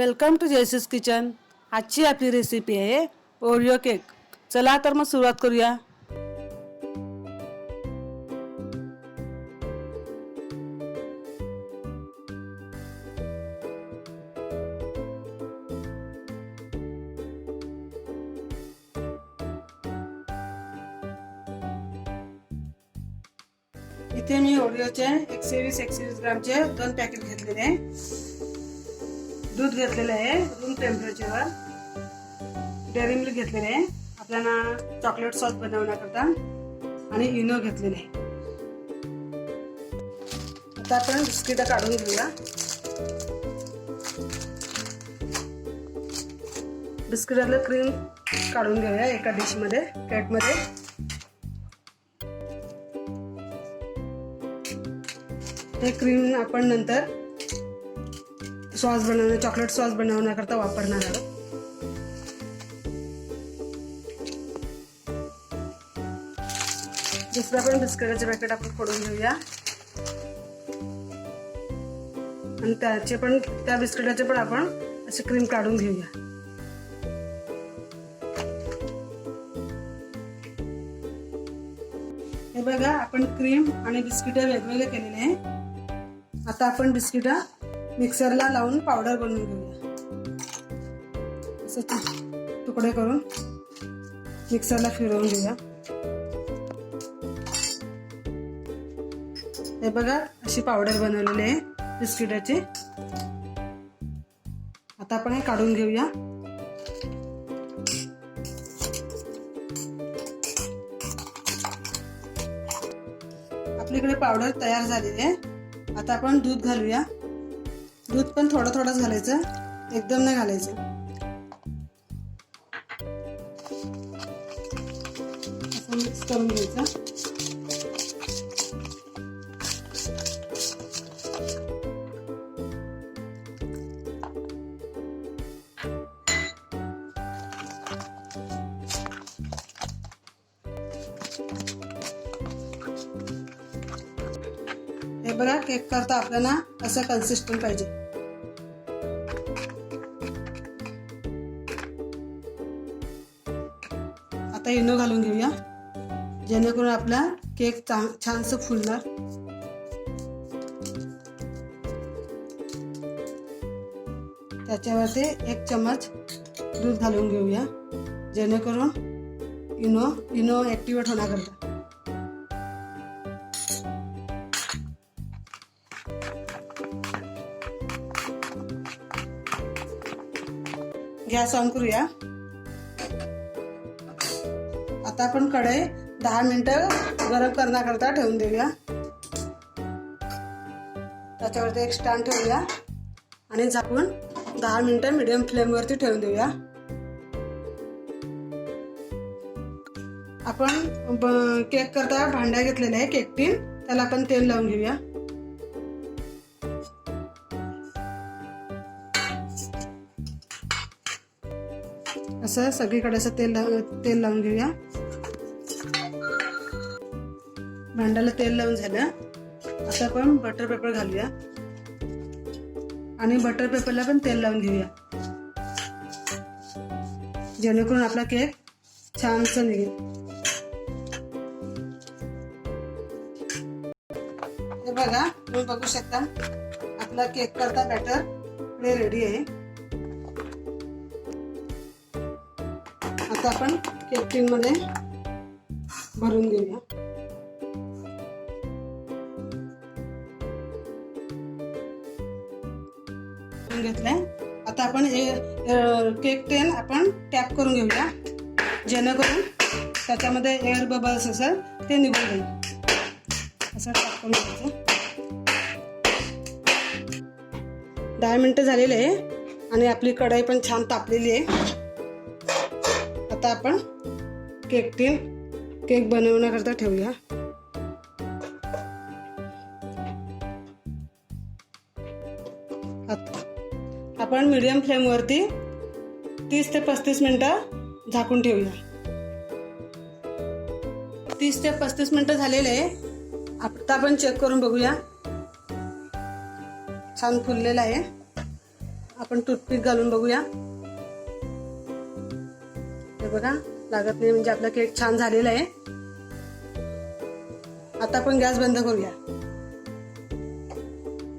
Welcome to जयश्रीज kitchen. आजची आपली recipe आहे ओरिओ केक। चला तर मग सुरुवात करूया। इथे मी ओरिओचे 120 ग्रामचे 2 पॅकेट घेतलेले आहे। दूध घेतलेले आहे रूम टेम्परेचरवर। डेअरी मिल्क घेतलेले आहे आपल्याला चॉकलेट सॉस बनवण्याकरता आणि इनो घेतलेले आहे। आता आपण बिस्किट काढून घेऊया। बिस्किटातलं क्रीम काढून घेऊया एका डिश मध्ये प्लेट मध्ये। हे क्रीम आपण नंतर सॉस बनवणे चॉकलेट सॉस बनवण्याकरता वापरणार आहोत। दुसरं पण बिस्किटाचे पॅकेट आपण फोडून घेऊया आणि त्या बिस्किटाचे पण आपण असे क्रीम काढून घेऊया। हे बघा आपण क्रीम आणि बिस्किट वेगवेगळे केलेले आहे। आता आपण बिस्किट मिक्सरला लावून पावडर बनवून घेऊया। असे तुकडे करून मिक्सरला फिरवून घेऊया। हे बघा अशी पावडर बनवलेली आहे बिस्किटाची। आता आपण हे काढून घेऊया। आपल्याकडे पावडर तयार झालेली आहे। आता आपण दूध घालूया। दूध पण थोडं थोडं घालायचं, एकदम नाही घालायचं। असं मिक्स करून घ्यायचं। हे बघा केक करता आपल्याला असं कन्सिस्टंट पाहिजे। आता इनो घालून घेऊया जेणेकरून आपला केक छानसं फुलणार। त्याच्यावरती 1 चम्मच दूध घालून घेऊया जेणेकरून इनो ऍक्टिव्हेट होण्याकरता। गॅस ऑन करूया। आता आपण कढई 10 मिनिटं गरम करण्याकरता ठेवून देऊया। त्याच्यावरती एक स्टँड ठेवूया आणि झाकून 10 मिनिटं मीडियम फ्लेम वरती ठेवून देऊया। आपण केक करता भांड्या घेतलेला आहे केक टीन, त्याला आपण तेल लावून घेऊया। असं सगळीकडे असं तेल लावून घेऊया। भांड्याला तेल लावून झालं। आता आपण बटर पेपर घालूया आणि बटर पेपरला पण तेल लावून घेऊया जेणेकरून आपला केक छानसा निघेल। हे बघा तुम्ही बघू शकता आपला केक करता बॅटर रेडी आहे। आता आपण केक टीन मध्ये भरून घेऊया। घेतलंय। आता आपण केक टीन आपण टॅप करून घेऊया जेणेकरून त्याच्यामध्ये एअर बबल्स असेल ते निघून जाईल। असं टॅप करून घ्यायचं। 10 मिनिटं झालेले आहे आणि आपली कढई पण छान तापलेली आहे। आता आपण केक बनवण्याकरता ठेवूया। आपण मीडियम फ्लेम वरती 30 ते 35 मिनिटं झाकून ठेवूया। 30 ते 35 मिनिटं झालेले आहे। आता आपण चेक करून बघूया। छान फुललेला आहे आपण टूथपिक घालून बघूया. हे बघा लागत नाही, म्हणजे आपला केक छान झालेला आहे. आता आपण गॅस बंद करूया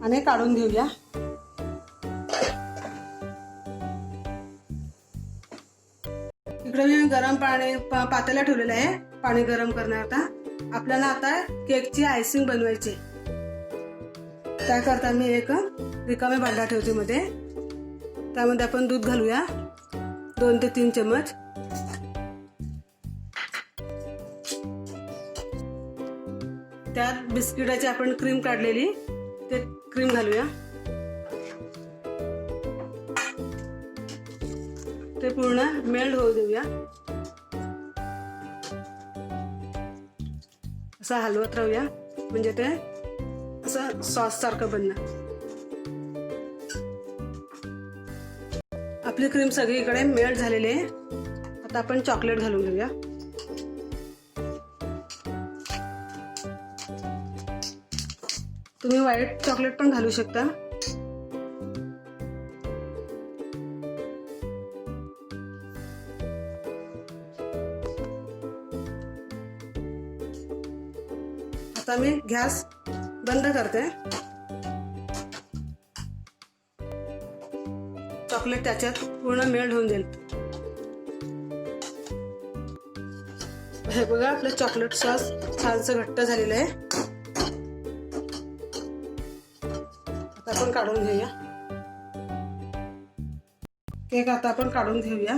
आणि काढून घेऊया. इकडे मी गरम पाणी पातेला ठेवलेलं आहे पाणी गरम करण्याकरता. आपल्याला आता केकची आयसिंग बनवायची. त्याकरता मी एक रिकामे भांडा ठेवते मध्ये. त्यामध्ये आपण दूध घालूया 2 ते 3 चमच. त्यात बिस्किटाची आपण क्रीम काढलेली ते क्रीम घालूया. ते पूर्ण मेल्ट होऊ देऊया. असं हलवत राहूया, म्हणजे ते असं सॉस सारखं बनणार. आपली क्रीम सगळीकडे मेल्ट झालेली आहे. आता आपण चॉकलेट घालून घेऊया. तुम्ही व्हाईट चॉकलेट पण घालू शकता. आता मी गॅस बंद करते. चॉकलेट त्याच्यात पूर्ण मेल्ट होऊन जाईल. हे बघा आपलं चॉकलेट सॉस छानसं घट्ट झालेलं आहे. आता आपण काढून घेऊया केक. आता आपण काढून घेऊया.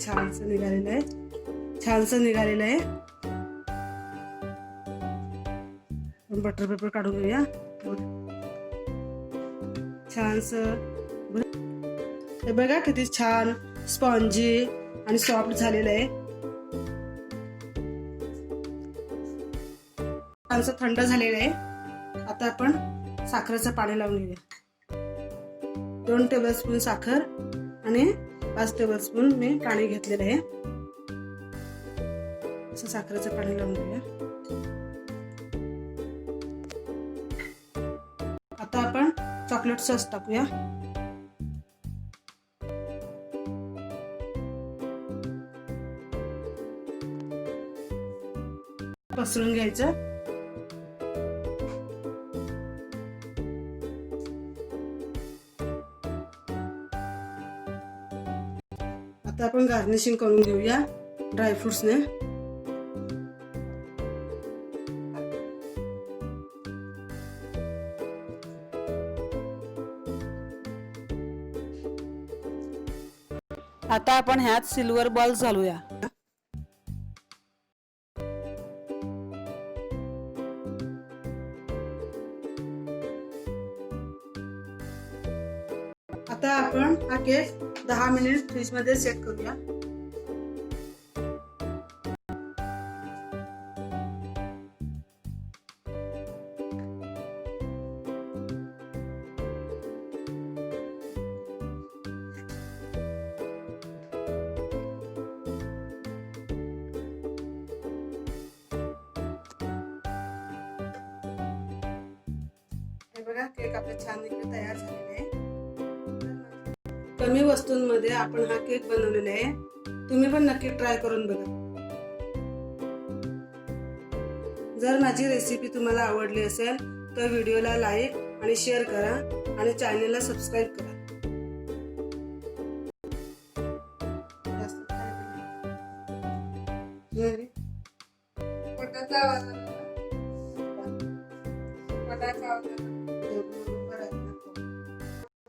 छानसं निघालेलं आहे, छानसं निघालेलं आहे. बटर पेपर काढून घेऊया. छानसं हे बघा किती छान स्पॉन्जी आणि सॉफ्ट झालेलं आहे. छानसं थंड झालेलं आहे. आता आपण साखरेचं पाणी लावून घेऊया. 2 टेबलस्पून साखर आणि 5 टेबलस्पून मी पाणी घेतलेलं आहे. असं साखरेचं पाणी लावून घेऊया. आता आपण चॉकलेट सॉस टाकूया. पसरून घ्यायचं. आता आपण गार्निशिंग करून घेऊया ड्रायफ्रुट्सने. आता आपण ह्यात सिल्वर बॉल्स घालूया. आता आपण हा केक 10 मिनिट फ्रीज मध्ये सेट करूया. हे बघा केक आपला छान इकडे तयार झालेला आहे. कमी वस्तूंमध्ये आपण हा केक बनवलेला आहे. तुम्ही पण नक्की ट्राय करून बघा. जर माझी रेसिपी तुम्हाला आवडली असेल तर व्हिडिओला लाईक आणि शेअर करा आणि चॅनलला सबस्क्राईब करा. पटाचा